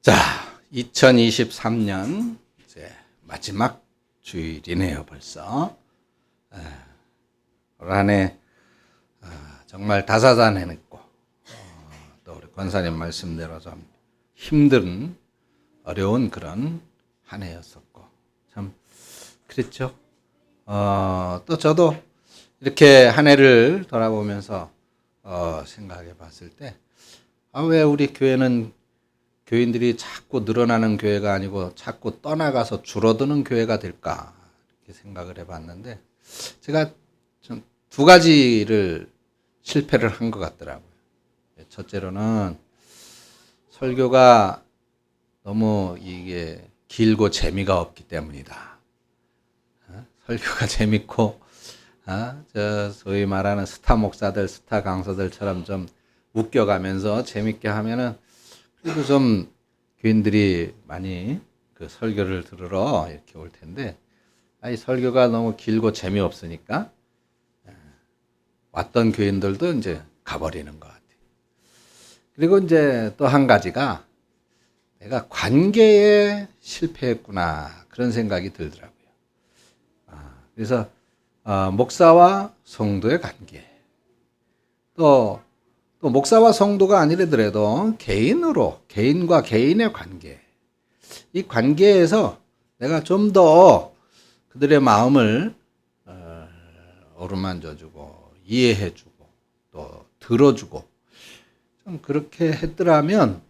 자, 2023년 이제 마지막 주일이네요, 벌써. 올 한 해 정말 다사다난했고, 또 우리 권사님 말씀대로 좀 힘든, 어려운 그런 한 해였었고, 참 그랬죠. 또 저도 이렇게 한 해를 돌아보면서 생각해 봤을 때, 왜 우리 교회는 교인들이 자꾸 늘어나는 교회가 아니고 자꾸 떠나가서 줄어드는 교회가 될까 이렇게 생각을 해봤는데, 제가 좀 두 가지를 실패를 한 것 같더라고요. 첫째로는 설교가 너무 이게 길고 재미가 없기 때문이다. 설교가 재밌고, 소위 말하는 스타 목사들, 스타 강사들처럼 좀 웃겨가면서 재밌게 하면은 그래도 좀 교인들이 많이 그 설교를 들으러 이렇게 올 텐데, 이 설교가 너무 길고 재미없으니까 왔던 교인들도 이제 가버리는 것 같아요. 그리고 이제 또 한 가지가 내가 관계에 실패했구나 그런 생각이 들더라고요. 그래서 목사와 성도의 관계, 또 목사와 성도가 아니더라도 개인과 개인의 관계, 이 관계에서 내가 좀 더 그들의 마음을 어루만져주고 이해해주고 또 들어주고 좀 그렇게 했더라면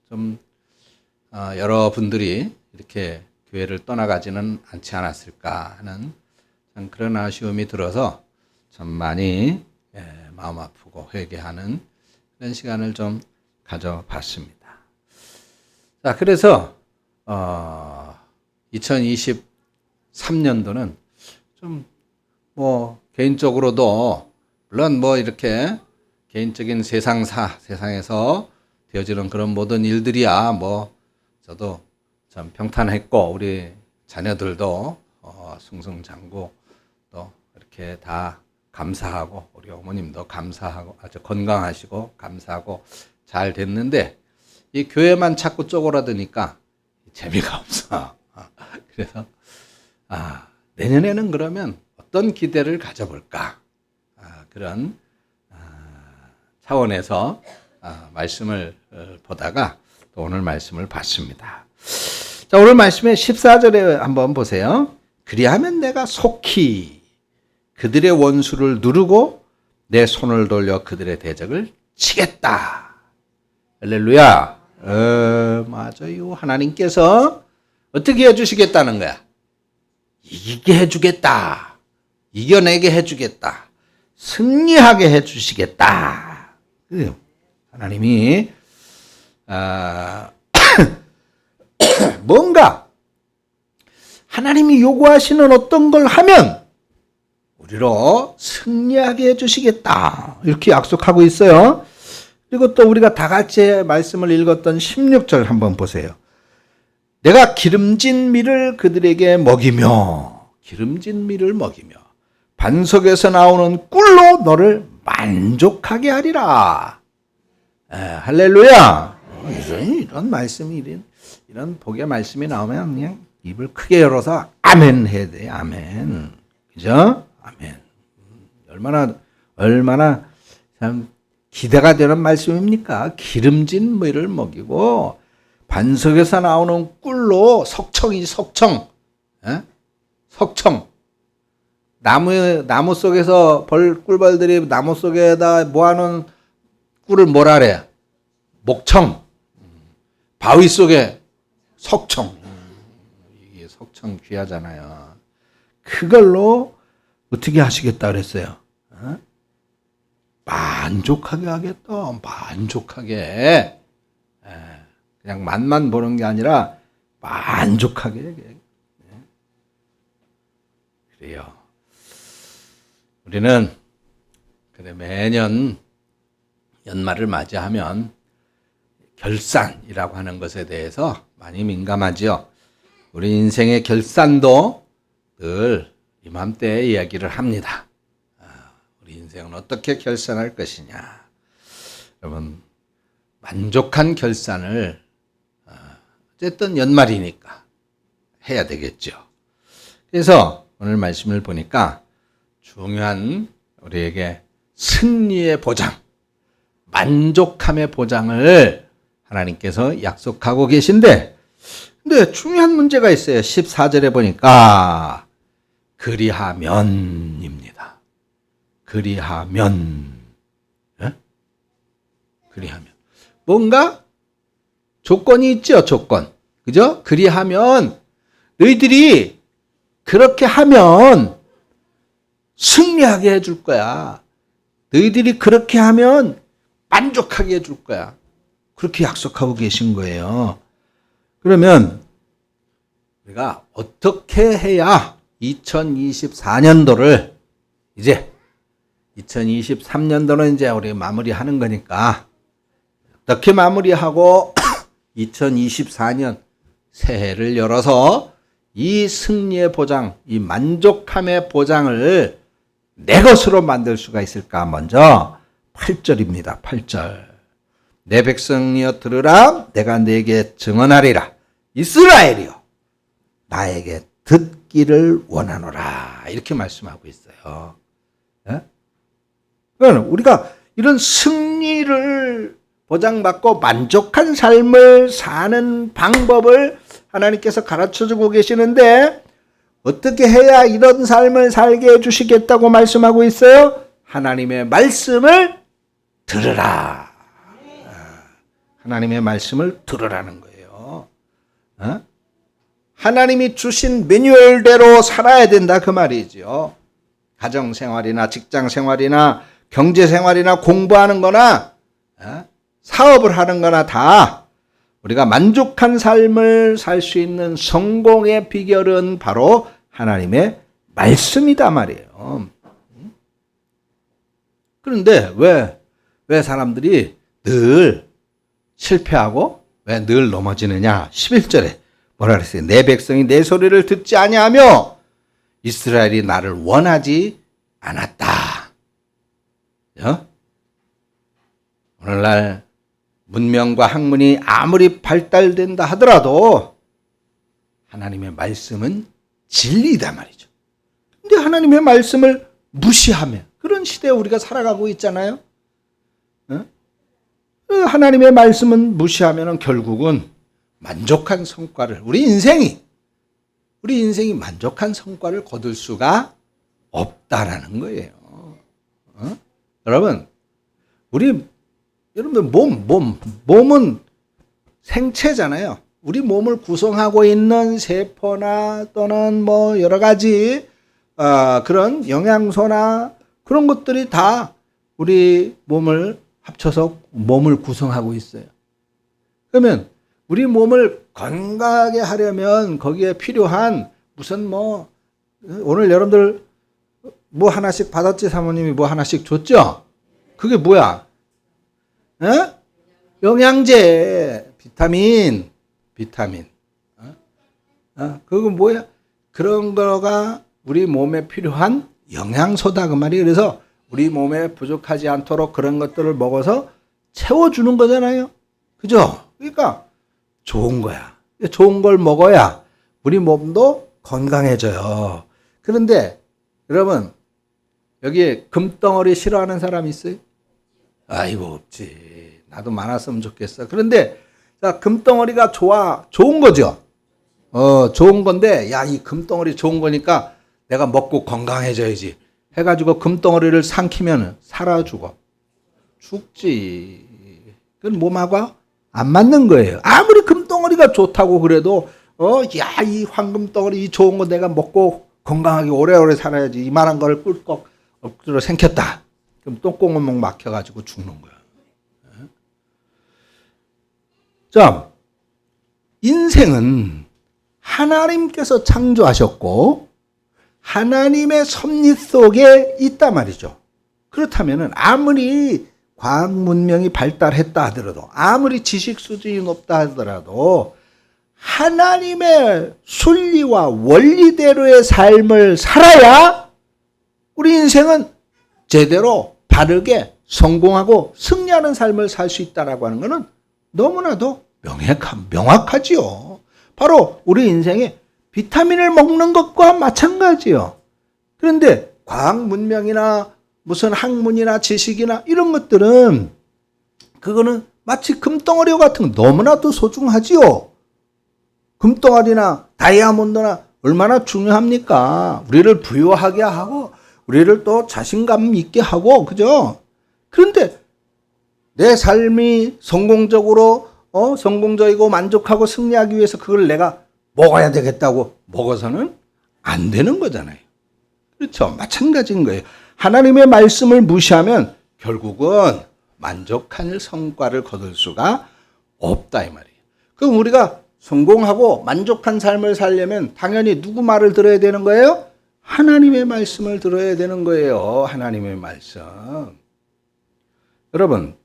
좀 여러분들이 이렇게 교회를 떠나가지는 않지 않았을까 하는 참 그런 아쉬움이 들어서 참 많이 마음 아프고 회개하는 그런 시간을 좀 가져봤습니다. 자, 그래서 2023년도는 좀 개인적으로도 물론 이렇게 개인적인 세상에서 되어지는 그런 모든 일들이야 저도 참 평탄했고 우리 자녀들도 승승장구 또 이렇게 다 감사하고 우리 어머님도 감사하고 아주 건강하시고 감사하고 잘 됐는데, 이 교회만 자꾸 쪼그라드니까 재미가 없어. 그래서 내년에는 그러면 어떤 기대를 가져볼까, 그런 차원에서 말씀을 보다가 또 오늘 말씀을 봤습니다. 자, 오늘 말씀의 14절에 한번 보세요. 그리하면 내가 속히 그들의 원수를 누르고 내 손을 돌려 그들의 대적을 치겠다. 할렐루야. 맞아요. 하나님께서 어떻게 해주시겠다는 거야? 이기게 해주겠다. 이겨내게 해주겠다. 승리하게 해주시겠다. 그래요. 하나님이 뭔가 하나님이 요구하시는 어떤 걸 하면 우리로 승리하게 해주시겠다. 이렇게 약속하고 있어요. 그리고 또 우리가 다 같이 말씀을 읽었던 16절 한번 보세요. 내가 기름진 밀을 그들에게 먹이며 반석에서 나오는 꿀로 너를 만족하게 하리라. 할렐루야. 이런 말씀이 이런 복의 말씀이 나오면 그냥 입을 크게 열어서 아멘 해야 돼. 아멘. 그죠? 아멘. 얼마나 참 기대가 되는 말씀입니까? 기름진 밀을 먹이고 반석에서 나오는 꿀로 석청. 나무 속에서 꿀벌들이 나무 속에다 모아놓은 꿀을 뭐라 그래? 목청. 바위 속에 석청. 이게 석청 귀하잖아요. 그걸로 어떻게 하시겠다 그랬어요? 만족하게 하겠다. 만족하게. 그냥 맛만 보는 게 아니라 만족하게. 그래요. 우리는 매년 연말을 맞이하면 결산이라고 하는 것에 대해서 많이 민감하지요. 우리 인생의 결산도 늘 이맘때에 이야기를 합니다. 우리 인생은 어떻게 결산할 것이냐. 여러분, 만족한 결산을 어쨌든 연말이니까 해야 되겠죠. 그래서 오늘 말씀을 보니까 중요한 우리에게 승리의 보장, 만족함의 보장을 하나님께서 약속하고 계신데, 근데 중요한 문제가 있어요. 14절에 보니까 그리하면입니다. 그리하면. 예? 그리하면. 뭔가 조건이 있죠, 조건. 그죠? 그리하면 너희들이 그렇게 하면 승리하게 해줄 거야. 너희들이 그렇게 하면 만족하게 해줄 거야. 그렇게 약속하고 계신 거예요. 그러면 우리가 어떻게 해야 2024년도를 이제 2023년도는 이제 우리 마무리하는 거니까 어떻게 마무리하고 2024년 새해를 열어서 이 승리의 보장, 이 만족함의 보장을 내 것으로 만들 수가 있을까? 먼저 8절입니다. 8절. 내 백성이여 들으라. 내가 네게 증언하리라. 이스라엘이여 나에게 듣기를 원하노라. 이렇게 말씀하고 있어요. 예? 그러니까 우리가 이런 승리를 보장받고 만족한 삶을 사는 방법을 하나님께서 가르쳐주고 계시는데, 어떻게 해야 이런 삶을 살게 해주시겠다고 말씀하고 있어요? 하나님의 말씀을 들으라. 하나님의 말씀을 들으라는 거예요. 하나님이 주신 매뉴얼대로 살아야 된다, 그 말이죠. 가정생활이나 직장생활이나 경제생활이나 공부하는 거나 사업을 하는 거나 다 우리가 만족한 삶을 살 수 있는 성공의 비결은 바로 하나님의 말씀이다 말이에요. 그런데 왜 사람들이 늘 실패하고 왜 늘 넘어지느냐? 11절에 뭐라 그랬어요? 내 백성이 내 소리를 듣지 아니하며 이스라엘이 나를 원하지 않았다. 오늘날 문명과 학문이 아무리 발달된다 하더라도 하나님의 말씀은 진리이다 말이죠. 근데 하나님의 말씀을 무시하며 그런 시대에 우리가 살아가고 있잖아요. 하나님의 말씀은 무시하면 결국은 만족한 성과를, 우리 인생이 만족한 성과를 거둘 수가 없다라는 거예요. 여러분, 여러분들 몸은 생체잖아요. 우리 몸을 구성하고 있는 세포나 또는 뭐 여러 가지 그런 영양소나 그런 것들이 다 우리 몸을 합쳐서 몸을 구성하고 있어요. 그러면 우리 몸을 건강하게 하려면 거기에 필요한 무슨 오늘 여러분들 뭐 하나씩 받았지? 사모님이 뭐 하나씩 줬죠? 그게 뭐야? 영양제, 비타민. 그거 뭐야? 그런 거가 우리 몸에 필요한 영양소다 그 말이에요. 그래서 우리 몸에 부족하지 않도록 그런 것들을 먹어서 채워주는 거잖아요. 그죠? 그러니까 좋은 거야. 좋은 걸 먹어야 우리 몸도 건강해져요. 그런데 여러분, 여기에 금덩어리 싫어하는 사람 있어요? 아이고, 없지. 나도 많았으면 좋겠어. 그런데 자, 금덩어리가 좋은 거죠. 좋은 건데, 야, 이 금덩어리 좋은 거니까 내가 먹고 건강해져야지 해가지고 금덩어리를 삼키면 살아 죽지. 그건 몸하고 안 맞는 거예요. 아무리 금덩어리가 좋다고 그래도 야, 이 황금덩어리 이 좋은 거 내가 먹고 건강하게 오래오래 살아야지. 이만한 거를 꿀꺽 억지로 생겼다. 그럼 똥구멍 막혀가지고 죽는 거야. 자, 인생은 하나님께서 창조하셨고 하나님의 섭리 속에 있단 말이죠. 그렇다면 아무리 과학 문명이 발달했다 하더라도, 아무리 지식 수준이 높다 하더라도 하나님의 순리와 원리대로의 삶을 살아야 우리 인생은 제대로 바르게 성공하고 승리하는 삶을 살 수 있다라고 하는 것은 너무나도 명확하지요. 바로 우리 인생에 비타민을 먹는 것과 마찬가지요. 그런데 과학 문명이나 무슨 학문이나 지식이나 이런 것들은 그거는 마치 금덩어리 같은 거 너무나도 소중하지요. 금덩어리나 다이아몬드나 얼마나 중요합니까? 우리를 부유하게 하고 우리를 또 자신감 있게 하고 그죠? 그런데 내 삶이 성공적이고 만족하고 승리하기 위해서 그걸 내가 먹어야 되겠다고 먹어서는 안 되는 거잖아요. 그렇죠? 마찬가지인 거예요. 하나님의 말씀을 무시하면 결국은 만족한 성과를 거둘 수가 없다 이 말이에요. 그럼 우리가 성공하고 만족한 삶을 살려면 당연히 누구 말을 들어야 되는 거예요? 하나님의 말씀을 들어야 되는 거예요. 하나님의 말씀. 여러분,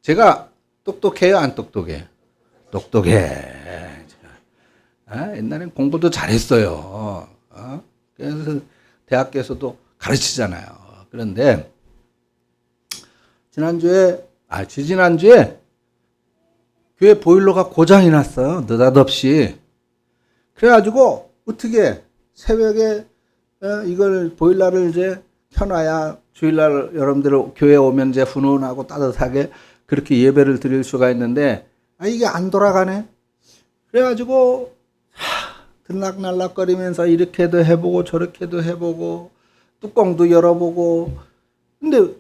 제가 똑똑해요? 안 똑똑해요? 똑똑해. 옛날엔 공부도 잘했어요. 그래서 대학교에서도 가르치잖아요. 그런데 지지난주에 교회 보일러가 고장이 났어요. 느닷없이. 그래가지고 어떻게 새벽에 이걸 보일러를 이제 켜놔야 주일날 여러분들 교회 오면 이제 훈훈하고 따뜻하게 그렇게 예배를 드릴 수가 있는데 이게 안 돌아가네. 그래가지고 들락날락거리면서 이렇게도 해보고 저렇게도 해보고 뚜껑도 열어보고 근데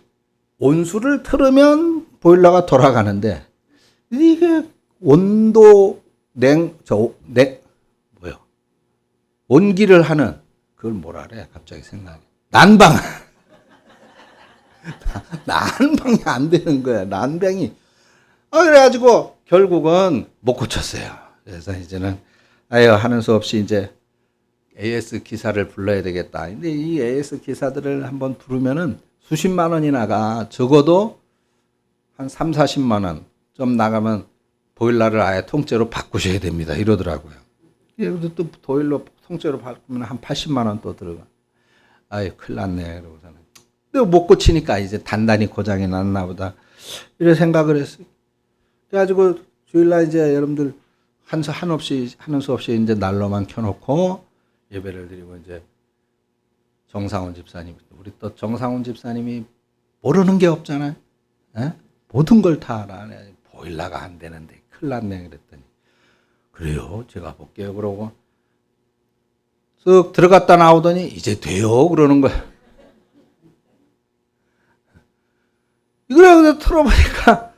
온수를 틀으면 보일러가 돌아가는데 이게 온기를 하는 그걸 뭐라 그래? 갑자기 생각이 난방. 난방이 안 되는 거야. 난방이. 그래가지고 결국은 못 고쳤어요. 그래서 이제는 하는 수 없이 이제 AS 기사를 불러야 되겠다. 근데 이 AS 기사들을 한번 부르면은 수십만 원이 나가. 적어도 한 3, 40만 원 좀 나가면 보일러를 아예 통째로 바꾸셔야 됩니다. 이러더라고요. 그래도 또 보일러 통째로 바꾸면 한 80만 원 또 들어가. 큰일 났네. 그러고서는. 근데 못 고치니까 이제 단단히 고장이 났나 보다. 이런 생각을 했어요. 그래가지고 주일날 이제 여러분들 하는 수 없이 이제 난로만 켜놓고 예배를 드리고 이제 정상훈 집사님, 우리 또 정상훈 집사님이 모르는 게 없잖아요. 모든 걸 다 알아. 보일러가 안 되는데 큰일 났네. 그랬더니 그래요. 제가 볼게요. 그러고 쓱 들어갔다 나오더니 이제 돼요. 그러는 거야. 이걸 틀어보니까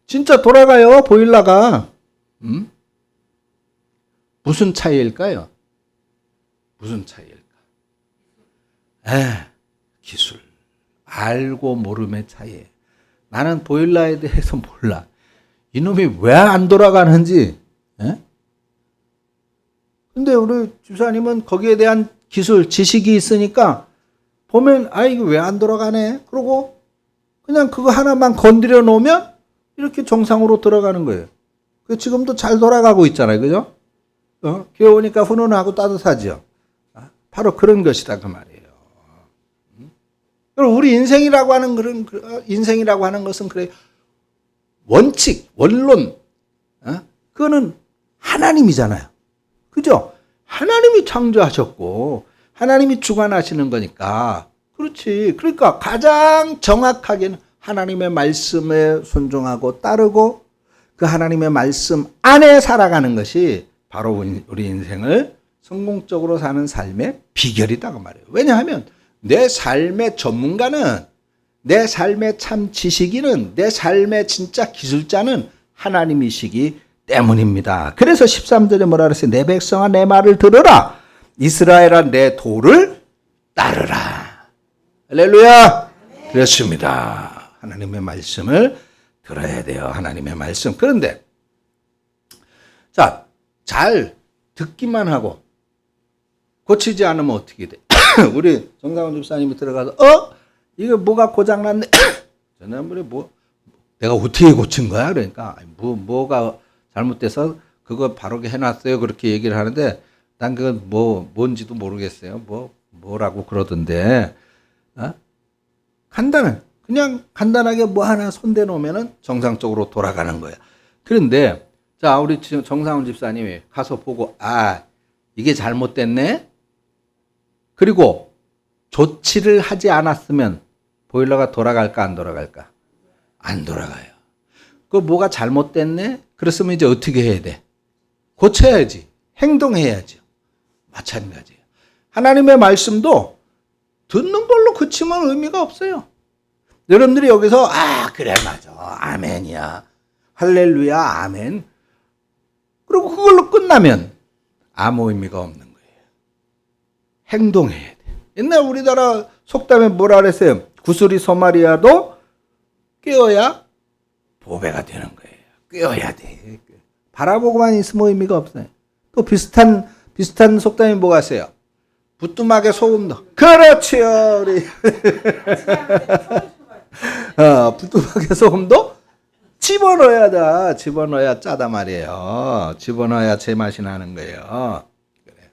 진짜 돌아가요. 보일러가. 무슨 차이일까요? 무슨 차이일까? 기술. 알고 모름의 차이예요. 나는 보일러에 대해서 몰라. 이놈이 왜 안 돌아가는지. 근데 우리 주사님은 거기에 대한 기술, 지식이 있으니까 보면 이거 왜 안 돌아가네? 그러고 그냥 그거 하나만 건드려 놓으면 이렇게 정상으로 들어가는 거예요. 지금도 잘 돌아가고 있잖아요. 그죠? 교회 오니까 훈훈하고 따뜻하죠. 바로 그런 것이다 그 말이에요. 그럼 우리 인생이라고 하는 것은 그래 원칙, 원론, 그거는 하나님이잖아요. 그죠? 하나님이 창조하셨고 하나님이 주관하시는 거니까 그렇지. 그러니까 가장 정확하게는 하나님의 말씀에 순종하고 따르고 그 하나님의 말씀 안에 살아가는 것이 바로 우리 인생을 성공적으로 사는 삶의 비결이다 그 말이에요. 왜냐하면 내 삶의 전문가는, 내 삶의 참 지식인은, 내 삶의 진짜 기술자는 하나님이시기 때문입니다. 그래서 13절에 뭐라 그랬어요? 내 백성아 내 말을 들으라. 이스라엘아 내 도를 따르라. 할렐루야. 그렇습니다. 하나님의 말씀을 들어야 돼요. 하나님의 말씀. 그런데 잘 듣기만 하고 고치지 않으면 어떻게 돼? 우리 정상훈 집사님이 들어가서 이거 뭐가 고장났네. 지난번에 내가 어떻게 고친 거야? 그러니까 뭐가 잘못돼서 그거 바르게 해놨어요. 그렇게 얘기를 하는데 난 그건 뭔지도 모르겠어요. 뭐라고 그러던데. 간단해. 그냥 간단하게 뭐 하나 손대 놓으면은 정상적으로 돌아가는 거야. 그런데 자, 우리 지금 정상훈 집사님이 가서 보고 이게 잘못됐네. 그리고 조치를 하지 않았으면 보일러가 돌아갈까 안 돌아갈까? 안 돌아가요. 그 뭐가 잘못됐네? 그랬으면 이제 어떻게 해야 돼? 고쳐야지. 행동해야죠. 마찬가지예요. 하나님의 말씀도 듣는 걸로 그치면 의미가 없어요. 여러분들이 여기서 그래 맞아. 아멘이야. 할렐루야. 아멘. 그리고 그걸로 끝나면 아무 의미가 없는 거예요. 행동해야 돼. 옛날 우리나라 속담에 뭐라 그랬어요? 구슬이 소마리아도 꿰어야 보배가 되는 거예요. 꿰어야 돼. 바라보고만 있으면 의미가 없어요. 또 비슷한 속담이 뭐가 있어요? 부뚜막에 소금도. 그렇지요, 우리. 부뚜막에 소금도 집어넣어야 짜다 말이에요. 집어넣어야 제맛이 나는 거예요. 그래.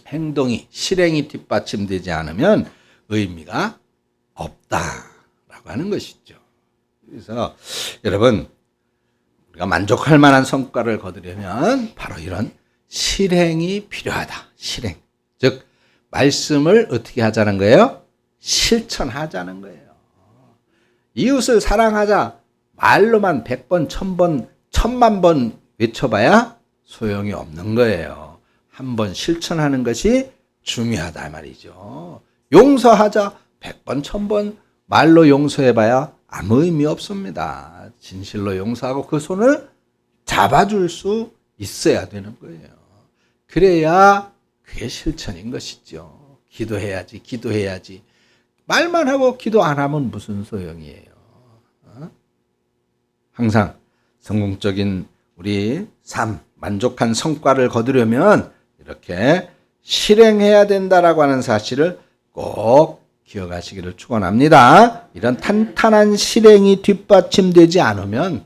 행동이, 실행이 뒷받침되지 않으면 의미가 없다라고 하는 것이죠. 그래서 여러분, 우리가 만족할 만한 성과를 거두려면 바로 이런 실행이 필요하다. 실행. 즉 말씀을 어떻게 하자는 거예요? 실천하자는 거예요. 이웃을 사랑하자 말로만 100번, 1000번, 1000만 번 외쳐봐야 소용이 없는 거예요. 한번 실천하는 것이 중요하다 말이죠. 용서하자 100번, 1000번 말로 용서해봐야 아무 의미 없습니다. 진실로 용서하고 그 손을 잡아줄 수 있어야 되는 거예요. 그래야 그게 실천인 것이죠. 기도해야지. 말만 하고 기도 안 하면 무슨 소용이에요. 항상 성공적인 우리 삶, 만족한 성과를 거두려면 이렇게 실행해야 된다라고 하는 사실을 꼭 기억하시기를 축원합니다. 이런 탄탄한 실행이 뒷받침되지 않으면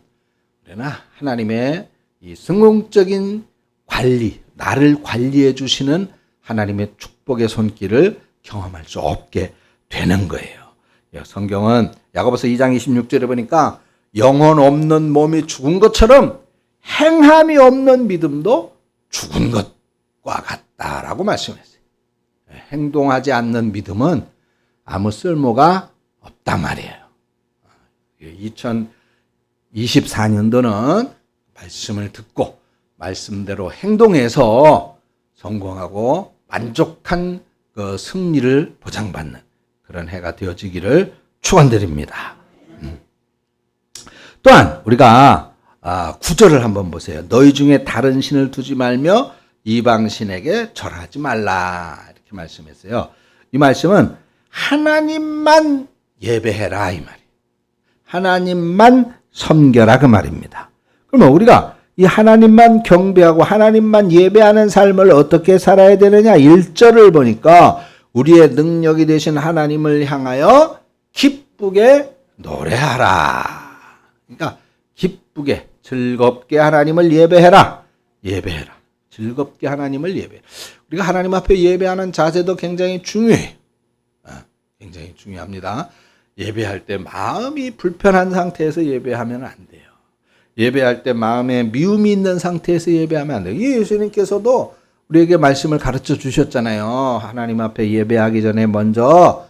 우리는 하나님의 이 성공적인 관리, 나를 관리해 주시는 하나님의 축복의 손길을 경험할 수 없게 되는 거예요. 성경은 야고보서 2장 26절에 보니까 영혼 없는 몸이 죽은 것처럼 행함이 없는 믿음도 죽은 것과 같다라고 말씀했어요. 행동하지 않는 믿음은 아무 쓸모가 없단 말이에요. 2024년도는 말씀을 듣고 말씀대로 행동해서 성공하고 만족한 그 승리를 보장받는 그런 해가 되어지기를 축원드립니다. 또한 우리가 9절을 한번 보세요. 너희 중에 다른 신을 두지 말며 이방신에게 절하지 말라 이렇게 말씀했어요. 이 말씀은 하나님만 예배해라 이 말이에요. 하나님만 섬겨라 그 말입니다. 그러면 우리가 이 하나님만 경배하고 하나님만 예배하는 삶을 어떻게 살아야 되느냐 1절을 보니까 우리의 능력이 되신 하나님을 향하여 기쁘게 노래하라. 그러니까 기쁘게 즐겁게 하나님을 예배해라. 즐겁게 하나님을 예배해라. 우리가 하나님 앞에 예배하는 자세도 굉장히 중요해요. 굉장히 중요합니다. 예배할 때 마음이 불편한 상태에서 예배하면 안 돼요. 예배할 때 마음에 미움이 있는 상태에서 예배하면 안 돼요. 예수님께서도 우리에게 말씀을 가르쳐 주셨잖아요. 하나님 앞에 예배하기 전에 먼저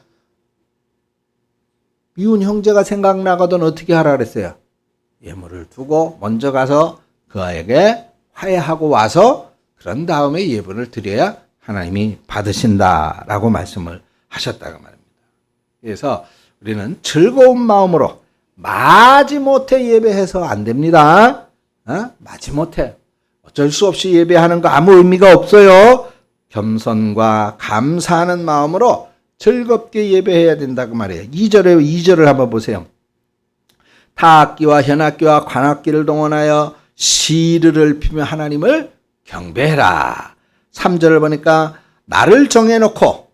미운 형제가 생각나거든 어떻게 하라 그랬어요? 예물을 두고 먼저 가서 그에게 화해하고 와서 그런 다음에 예물을 드려야 하나님이 받으신다라고 말씀을 하셨다고 말입니다. 그래서 우리는 즐거운 마음으로 마지못해 예배해서 안 됩니다. 마지못해 어쩔 수 없이 예배하는 거 아무 의미가 없어요. 겸손과 감사하는 마음으로 즐겁게 예배해야 된다고 말이에요. 2절을 한번 보세요. 타악기와 현악기와 관악기를 동원하여 시르를 피며 하나님을 경배해라. 3절을 보니까 나를 정해놓고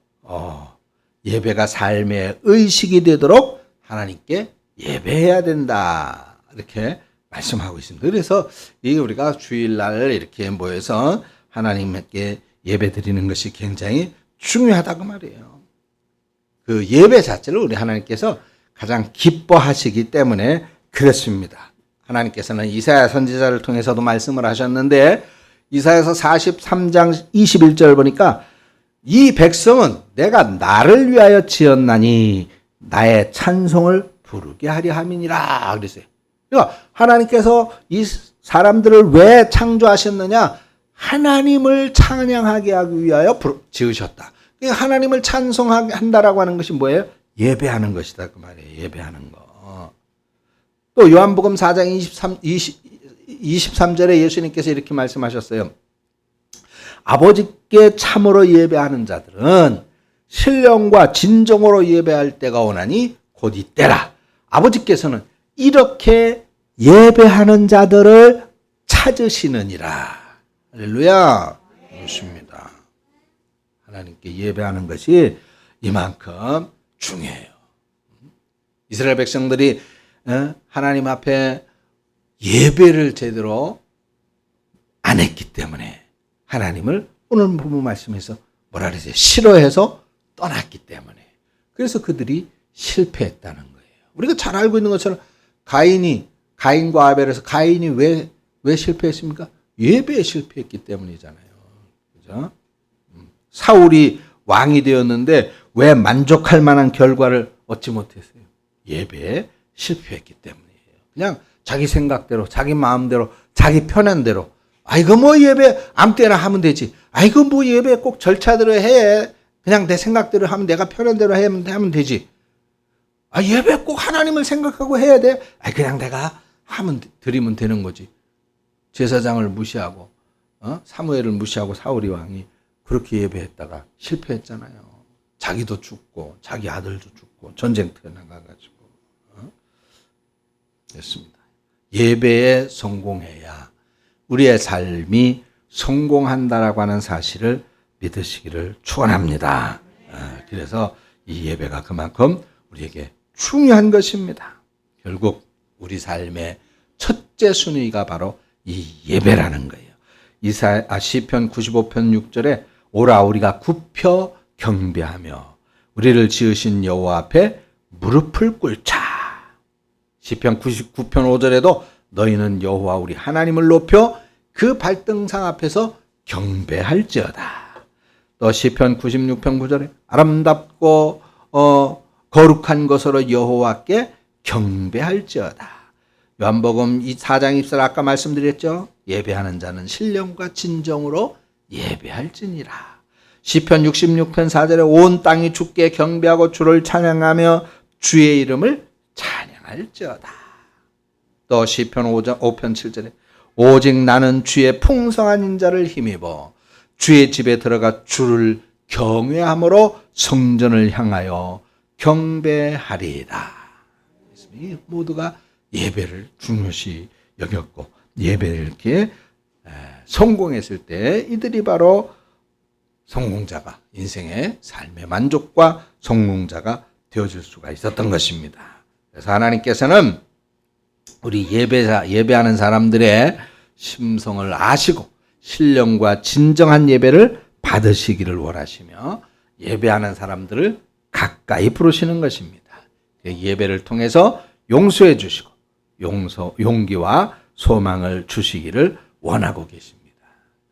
예배가 삶의 의식이 되도록 하나님께 예배해야 된다. 이렇게 말씀하고 있습니다. 그래서 우리가 주일날 이렇게 모여서 하나님께 예배 드리는 것이 굉장히 중요하다고 말이에요. 그 예배 자체를 우리 하나님께서 가장 기뻐하시기 때문에 그렇습니다. 하나님께서는 이사야 선지자를 통해서도 말씀을 하셨는데 이사야서 43장 21절 보니까 이 백성은 내가 나를 위하여 지었나니 나의 찬송을 부르게 하려 함이니라 그랬어요. 그러니까 하나님께서 이 사람들을 왜 창조하셨느냐? 하나님을 찬양하게 하기 위하여 지으셨다. 그러니까 하나님을 찬송한다라고 하는 것이 뭐예요? 예배하는 것이다 그 말이에요. 예배하는 거. 또 요한복음 4장 23절에 예수님께서 이렇게 말씀하셨어요. 아버지께 참으로 예배하는 자들은 신령과 진정으로 예배할 때가 오나니 곧 이때라. 아버지께서는 이렇게 예배하는 자들을 찾으시느니라. 할렐루야. 그렇습니다. 하나님께 예배하는 것이 이만큼 중요해요. 이스라엘 백성들이 하나님 앞에 예배를 제대로 안 했기 때문에 하나님을 오늘 본문 말씀에서 뭐라 그러세요? 싫어해서 떠났기 때문에. 그래서 그들이 실패했다는 거예요. 우리가 잘 알고 있는 것처럼 가인과 아벨에서 가인이 왜 실패했습니까? 예배에 실패했기 때문이잖아요. 그죠? 사울이 왕이 되었는데 왜 만족할 만한 결과를 얻지 못했어요? 예배에 실패했기 때문이에요. 그냥 자기 생각대로, 자기 마음대로, 자기 편한 대로. 이거 뭐 예배 아무 때나 하면 되지. 이거 뭐 예배 꼭 절차대로 해. 그냥 내 생각대로 하면 내가 편한 대로 하면 되지. 예배 꼭 하나님을 생각하고 해야 돼. 그냥 내가 드리면 되는 거지. 제사장을 무시하고 사무엘을 무시하고 사울이 왕이 그렇게 예배했다가 실패했잖아요. 자기도 죽고 자기 아들도 죽고 전쟁터에 나가가지고 됐습니다. 예배에 성공해야 우리의 삶이 성공한다라고 하는 사실을 믿으시기를 축원합니다. 그래서 이 예배가 그만큼 우리에게 중요한 것입니다. 결국 우리 삶의 첫째 순위가 바로 이 예배라는 거예요. 시편 95편 6절에 오라 우리가 굽혀 경배하며 우리를 지으신 여호와 앞에 무릎을 꿇자. 시편 99편 5절에도 너희는 여호와 우리 하나님을 높여 그 발등상 앞에서 경배할지어다. 또 시편 96편 9절에 아름답고 거룩한 것으로 여호와께 경배할지어다. 요한복음 4장 20절 아까 말씀드렸죠. 예배하는 자는 신령과 진정으로 예배할지니라. 시편 66편 4절에 온 땅이 주께 경배하고 주를 찬양하며 주의 이름을 찬양할지어다. 또 시편 5편 7절에 오직 나는 주의 풍성한 인자를 힘입어 주의 집에 들어가 주를 경외함으로 성전을 향하여 경배하리이다. 이 모두가 예배를 중요시 여겼고 예배를 이렇게 성공했을 때 이들이 바로 성공자가 인생의 삶의 만족과 성공자가 되어질 수가 있었던 것입니다. 그래서 하나님께서는 우리 예배하는 사람들의 심성을 아시고 신령과 진정한 예배를 받으시기를 원하시며 예배하는 사람들을 가까이 부르시는 것입니다. 예배를 통해서 용서해 주시고 용기와 소망을 주시기를 원하고 계십니다.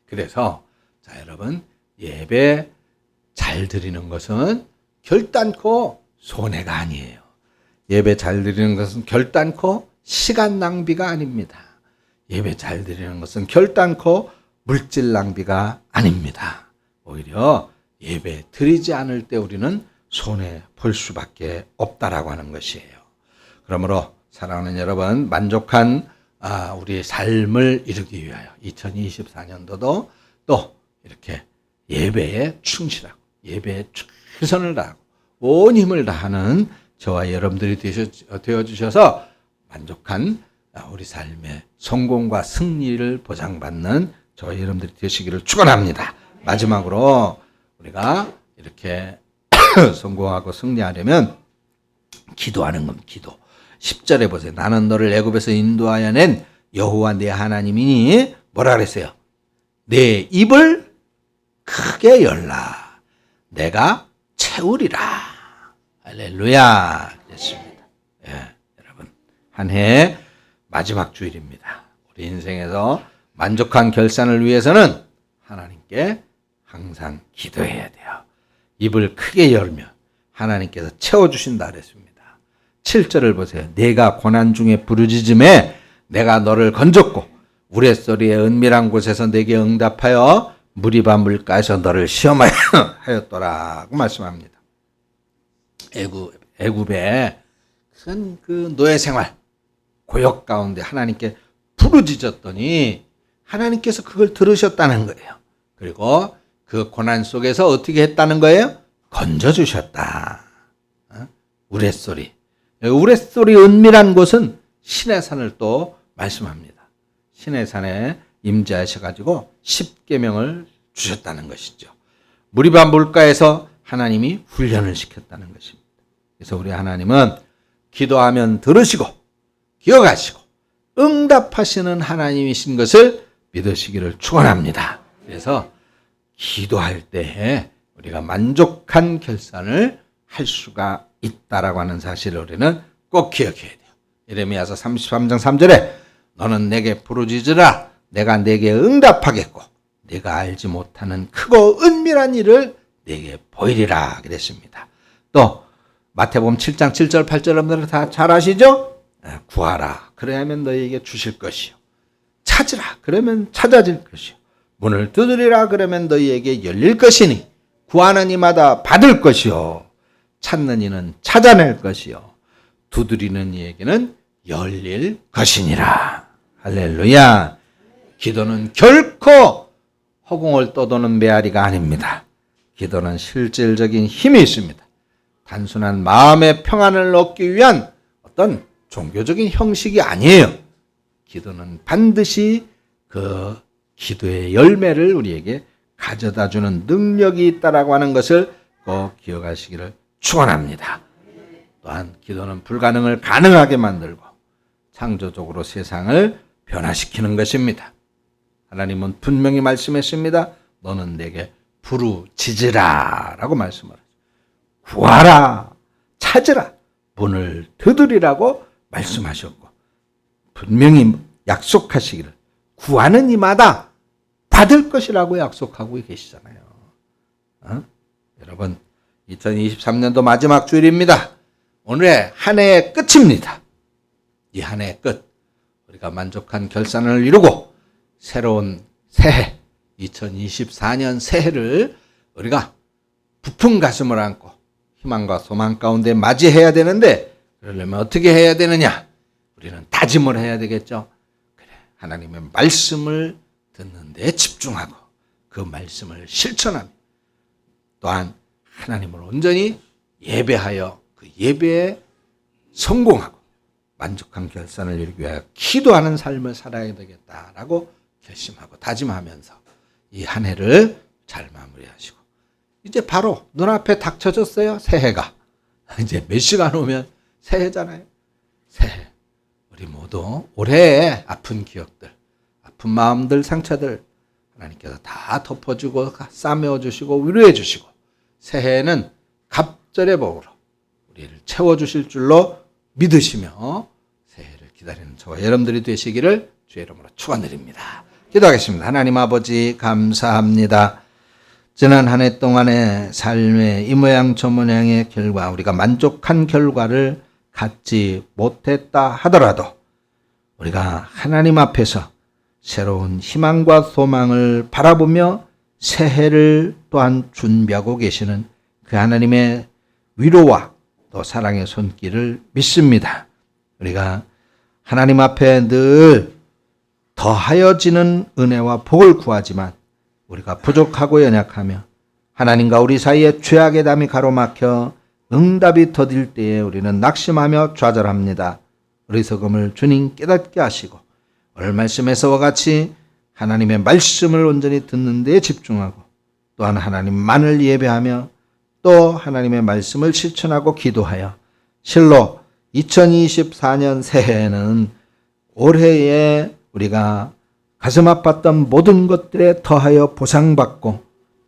그래서 여러분 예배 잘 드리는 것은 결단코 손해가 아니에요. 예배 잘 드리는 것은 결단코 시간 낭비가 아닙니다. 예배 잘 드리는 것은 결단코 물질 낭비가 아닙니다. 오히려 예배 드리지 않을 때 우리는 손해 볼 수밖에 없다라고 하는 것이에요. 그러므로 사랑하는 여러분, 만족한 우리의 삶을 이루기 위하여 2024년도도 또 이렇게 예배에 충실하고 예배에 최선을 다하고 온 힘을 다하는 저와 여러분들이 되어주셔서 만족한 우리 삶의 성공과 승리를 보장받는 저와 여러분들이 되시기를 축원합니다. 마지막으로 우리가 이렇게 성공하고 승리하려면 기도하는 겁니다. 기도. 10절에 보세요. 나는 너를 애굽에서 인도하여 낸 여호와 내 하나님이니 뭐라 그랬어요? 내 입을 크게 열라. 내가 채우리라. 할렐루야. 그랬습니다. 한 해의 마지막 주일입니다. 우리 인생에서 만족한 결산을 위해서는 하나님께 항상 기도해야 돼요. 입을 크게 열면 하나님께서 채워주신다 그랬습니다. 7절을 보세요. 내가 고난 중에 부르짖음에 내가 너를 건졌고 우레소리의 은밀한 곳에서 내게 응답하여 무리바 물가에서 너를 시험하였더라고 말씀합니다. 애굽의 그 노예 생활 고역 가운데 하나님께 부르짖었더니 하나님께서 그걸 들으셨다는 거예요. 그리고 그 고난 속에서 어떻게 했다는 거예요? 건져주셨다. 우레소리. 우레소리 은밀한 곳은 시내산을 또 말씀합니다. 시내산에 임재하셔가지고 십계명을 주셨다는 것이죠. 무리바 물가에서 하나님이 훈련을 시켰다는 것입니다. 그래서 우리 하나님은 기도하면 들으시고 기억하시고 응답하시는 하나님이신 것을 믿으시기를 축원합니다. 그래서 기도할 때에 우리가 만족한 결산을 할 수가 있다라고 하는 사실을 우리는 꼭 기억해야 돼요. 예레미야서 33장 3절에 너는 내게 부르짖으라 내가 내게 응답하겠고 내가 알지 못하는 크고 은밀한 일을 내게 보이리라 그랬습니다. 또 마태복음 7장 7절 8절 여러분들 다 잘 아시죠? 구하라 그래야면 너희에게 주실 것이요 찾으라 그러면 찾아질 것이요 문을 두드리라 그러면 너희에게 열릴 것이니 구하는 이마다 받을 것이요 찾는 이는 찾아낼 것이요 두드리는 이에게는 열릴 것이니라. 할렐루야. 기도는 결코 허공을 떠도는 메아리가 아닙니다. 기도는 실질적인 힘이 있습니다. 단순한 마음의 평안을 얻기 위한 어떤 종교적인 형식이 아니에요. 기도는 반드시 그 기도의 열매를 우리에게 가져다주는 능력이 있다라고 하는 것을 꼭 기억하시기를 축원합니다. 또한 기도는 불가능을 가능하게 만들고 창조적으로 세상을 변화시키는 것입니다. 하나님은 분명히 말씀했습니다. 너는 내게 부르짖으라 라고 말씀을 하죠. 구하라 찾으라 문을 두드리라고 말씀하셨고 분명히 약속하시기를 구하는 이마다 받을 것이라고 약속하고 계시잖아요. 여러분 2023년도 마지막 주일입니다. 오늘의 한 해의 끝입니다. 이 한 해의 끝 우리가 만족한 결산을 이루고 새로운 새해 2024년 새해를 우리가 부푼 가슴을 안고 희망과 소망 가운데 맞이해야 되는데 그러려면 어떻게 해야 되느냐? 우리는 다짐을 해야 되겠죠. 그래 하나님의 말씀을 듣는 데 집중하고 그 말씀을 실천하며 또한 하나님을 온전히 예배하여 그 예배에 성공하고 만족한 결산을 이루기 위하여 기도하는 삶을 살아야 되겠다라고 결심하고 다짐하면서 이 한 해를 잘 마무리하시고 이제 바로 눈앞에 닥쳐졌어요. 새해가. 이제 몇 시간 오면 새해잖아요. 새해. 우리 모두 올해의 아픈 기억들, 아픈 마음들, 상처들 하나님께서 다 덮어주고 싸매어주시고 위로해주시고 새해에는 갑절의 복으로 우리를 채워주실 줄로 믿으시며 새해를 기다리는 저와 여러분들이 되시기를 주의 이름으로 축원드립니다. 기도하겠습니다. 하나님 아버지 감사합니다. 지난 한 해 동안의 삶의 이 모양 저 모양의 결과 우리가 만족한 결과를 갖지 못했다 하더라도 우리가 하나님 앞에서 새로운 희망과 소망을 바라보며 새해를 또한 준비하고 계시는 그 하나님의 위로와 또 사랑의 손길을 믿습니다. 우리가 하나님 앞에 늘 더하여지는 은혜와 복을 구하지만 우리가 부족하고 연약하며 하나님과 우리 사이에 죄악의 담이 가로막혀 응답이 더딜 때에 우리는 낙심하며 좌절합니다. 어리석음을 주님 깨닫게 하시고 오늘 말씀에서와 같이 하나님의 말씀을 온전히 듣는 데에 집중하고 또한 하나님만을 예배하며 또 하나님의 말씀을 실천하고 기도하여 실로 2024년 새해에는 올해에 우리가 가슴 아팠던 모든 것들에 더하여 보상받고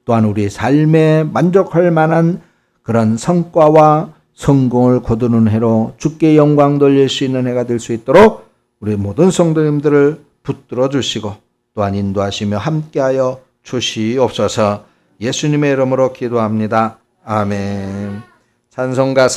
또한 우리 삶에 만족할 만한 그런 성과와 성공을 거두는 해로 주께 영광 돌릴 수 있는 해가 될 수 있도록 우리 모든 성도님들을 붙들어 주시고 또한 인도하시며 함께하여 주시옵소서. 예수님의 이름으로 기도합니다. 아멘. 찬송가